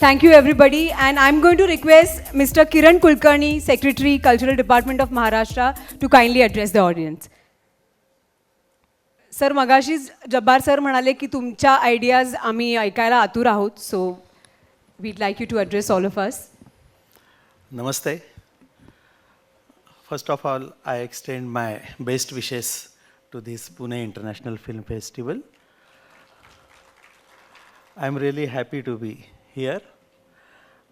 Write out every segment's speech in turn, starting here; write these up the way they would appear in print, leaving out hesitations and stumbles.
Thank you, everybody. And I'm going to request Mr. Kiran Kulkarni, Secretary, Cultural Department of Maharashtra, to kindly address the audience. Sir मगाशीच Jabbar sir म्हणाले की तुमच्या ideas आम्ही ऐकायला आतुर आहोत. So we'd like you to address all of us. Namaste. First of all, I extend my best wishes to this Pune International Film Festival. I'm really happy to be here.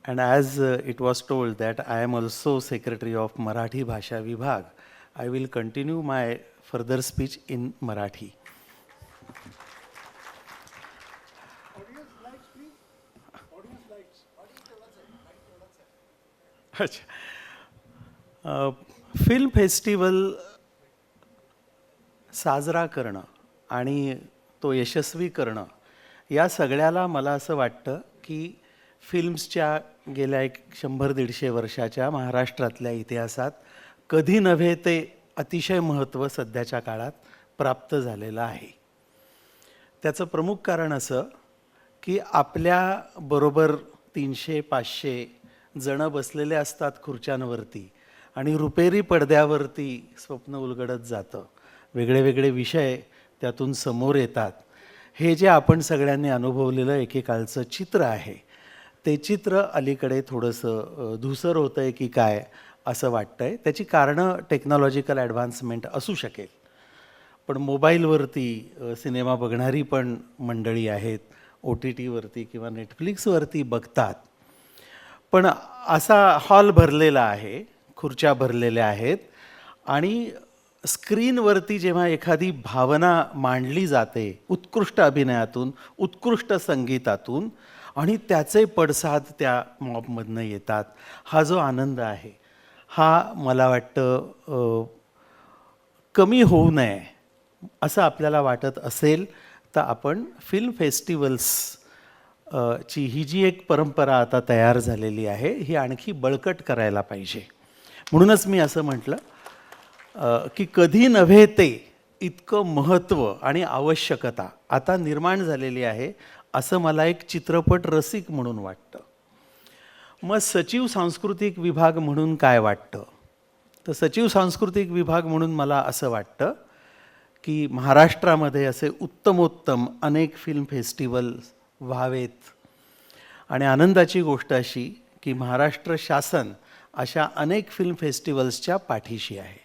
And as it was told that I am also Secretary of Marathi Bhasha Vibhag, I will continue my further speech in Marathi. Film festival साजरा करणं आणि तो यशस्वी करणं या सगळ्याला मला असं वाटतं की फिल्म्सच्या गेल्या 100-150 वर्षाच्या महाराष्ट्रातल्या इतिहासात कधी नव्हे ते अतिशय महत्त्व सध्याच्या काळात प्राप्त झालेलं आहे. त्याचं प्रमुख कारण असं की आपल्याबरोबर 300-500 जणं बसलेले असतात खुर्च्यांवरती आणि रुपेरी पडद्यावरती स्वप्न उलगडत जातं. वेगळे वेगळे विषय त्यातून समोर येतात. हे जे आपण सगळ्यांनी अनुभवलेलं एकेकाळचं चित्र आहे ते चित्र अलीकडे थोडंसं धूसर होतं आहे की काय असं वाटतं आहे. त्याची कारणं टेक्नॉलॉजिकल ॲडव्हान्समेंट असू शकेल, पण मोबाईलवरती सिनेमा बघणारी पण मंडळी आहेत, OTTवरती किंवा नेटफ्लिक्सवरती बघतात. पण असा हॉल भरलेला आहे, खुर्च्या भरलेल्या आहेत आणि स्क्रीनवरती जेव्हा एखादी भावना मांडली जाते उत्कृष्ट अभिनयातून, उत्कृष्ट संगीतातून आणि त्याचे पडसाद त्या मॉबमधनं येतात, हा जो आनंद आहे हा मला वाटतं कमी होऊ नये असं आपल्याला वाटत असेल तर आपण फिल्म फेस्टिवल्स ची ही जी एक परंपरा आता तयार झालेली आहे ही आणखी बळकट करायला पाहिजे. म्हणूनच मी असं म्हटलं की कधी नव्हे ते इतकं महत्त्व आणि आवश्यकता आता निर्माण झालेली आहे असं मला एक चित्रपट रसिक म्हणून वाटतं. मग सचिव सांस्कृतिक विभाग म्हणून काय वाटतं, तर सचिव सांस्कृतिक विभाग म्हणून मला असं वाटतं की महाराष्ट्रामध्ये असे उत्तमोत्तम अनेक फिल्म फेस्टिवल्स व्हावेत. आणि आनंदाची गोष्ट अशी की महाराष्ट्र शासन अशा अनेक फिल्म फेस्टिवल्सच्या पाठीशी आहे.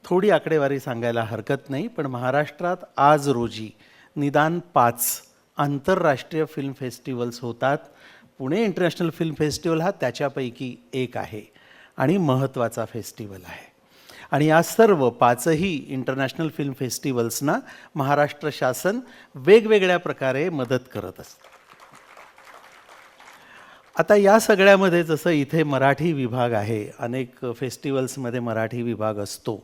थोडी आकडेवारी सांगायला हरकत नाही, पण महाराष्ट्रात आज रोजी निदान 5 आंतरराष्ट्रीय फिल्म फेस्टिवल्स होतात. पुणे इंटरनॅशनल फिल्म फेस्टिवल हा त्याच्यापैकी एक आहे आणि महत्त्वाचा फेस्टिवल आहे. आणि या सर्व 5ही इंटरनॅशनल फिल्म फेस्टिवल्सना महाराष्ट्र शासन वेगवेगळ्या प्रकारे मदत करत असतं. आता या सगळ्यामध्ये जसं इथे मराठी विभाग आहे, अनेक फेस्टिवल्समध्ये मराठी विभाग असतो,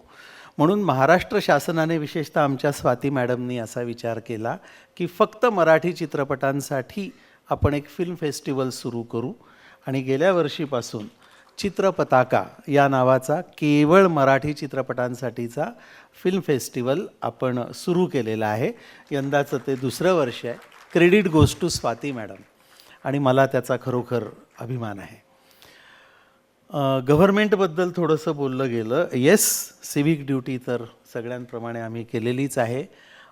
म्हणून महाराष्ट्र शासनाने विशेषतः आमच्या स्वाती मॅडमनी असा विचार केला की फक्त मराठी चित्रपटांसाठी आपण एक फिल्म फेस्टिवल सुरू करू. आणि गेल्या वर्षीपासून चित्रपताका या नावाचा केवळ मराठी चित्रपटांसाठीचा फिल्म फेस्टिवल आपण सुरू केलेला आहे. यंदाचं ते 2रं वर्ष आहे. Credit goes to Swati madam आणि मला त्याचा खरोखर अभिमान आहे. गव्हर्मेंटबद्दल थोडंसं बोललं गेलं. येस, सिव्हिक ड्युटी तर सगळ्यांप्रमाणे आम्ही केलेलीच आहे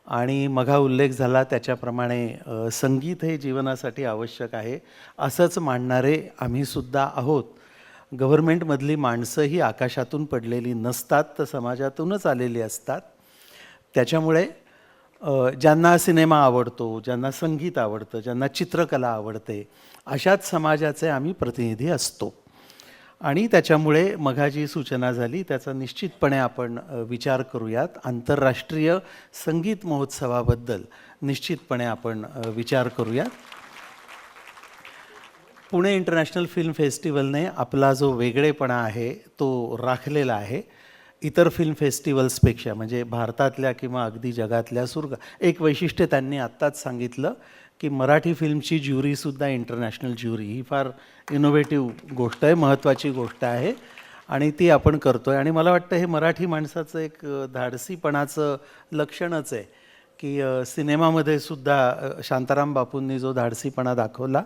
आणि मघा उल्लेख झाला त्याच्याप्रमाणे संगीत हे जीवनासाठी आवश्यक आहे असंच मानणारे आम्हीसुद्धा आहोत. गव्हर्मेंटमधली माणसं ही आकाशातून पडलेली नसतात, तर समाजातूनच आलेली असतात. त्याच्यामुळे ज्यांना सिनेमा आवडतो, ज्यांना संगीत आवडतं, ज्यांना चित्रकला आवडते, अशाच समाजाचे आम्ही प्रतिनिधी असतो. आणि त्याच्यामुळे मघा जी सूचना झाली त्याचा निश्चितपणे आपण विचार करूयात. आंतरराष्ट्रीय संगीत महोत्सवाबद्दल निश्चितपणे आपण विचार करूयात. पुणे इंटरनॅशनल फिल्म फेस्टिवलने आपला जो वेगळेपणा आहे तो राखलेला आहे. इतर फिल्म फेस्टिवल्सपेक्षा म्हणजे भारतातल्या किंवा अगदी जगातल्या एक वैशिष्ट्य त्यांनी आत्ताच सांगितलं की मराठी फिल्मची ज्युरीसुद्धा इंटरनॅशनल ज्युरी ही फार इनोव्हेटिव्ह गोष्ट आहे, महत्त्वाची गोष्ट आहे आणि ती आपण करतो आहे. आणि मला वाटतं हे मराठी माणसाचं एक धाडसीपणाचं लक्षणच आहे की सिनेमामध्ये सुद्धा शांताराम बापूंनी जो धाडसीपणा दाखवला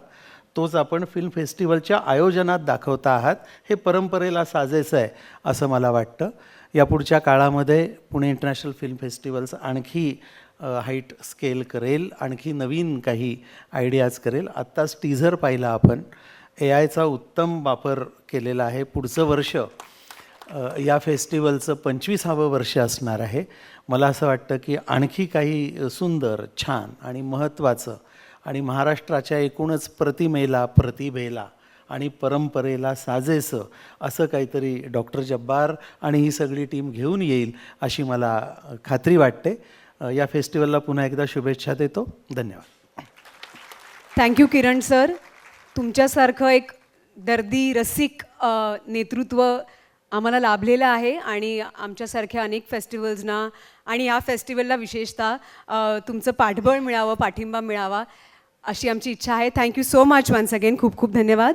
तोच आपण फिल्म फेस्टिवलच्या आयोजनात दाखवता आहात. हे परंपरेला साजेसं आहे असं मला वाटतं. यापुढच्या काळामध्ये पुणे इंटरनॅशनल फिल्म फेस्टिवल्स आणखी हाईट स्केल करेल, आणखी नवीन काही आयडियाज करेल. आत्ताच टीझर पाहिला आपण. AIचा उत्तम वापर केलेला आहे. पुढचं वर्ष या फेस्टिवलचं 25वं वर्ष असणार आहे. मला असं वाटतं की आणखी काही सुंदर, छान आणि महत्त्वाचं आणि महाराष्ट्राच्या एकूणच प्रतिभेला आणि परंपरेला साजेसं असं काहीतरी डॉक्टर जब्बार आणि ही सगळी टीम घेऊन येईल अशी मला खात्री वाटते. या फेस्टिवलला पुन्हा एकदा शुभेच्छा देतो. धन्यवाद. थँक्यू किरण सर. तुमच्यासारखं एक दर्दी रसिक नेतृत्व आम्हाला लाभलेलं आहे आणि आमच्यासारख्या अनेक फेस्टिवल्सना आणि या फेस्टिवलला विशेषतः तुमचं पाठबळ मिळावं, पाठिंबा मिळावा अशी आमची इच्छा आहे. Thank you so much once again. खूप खूप धन्यवाद.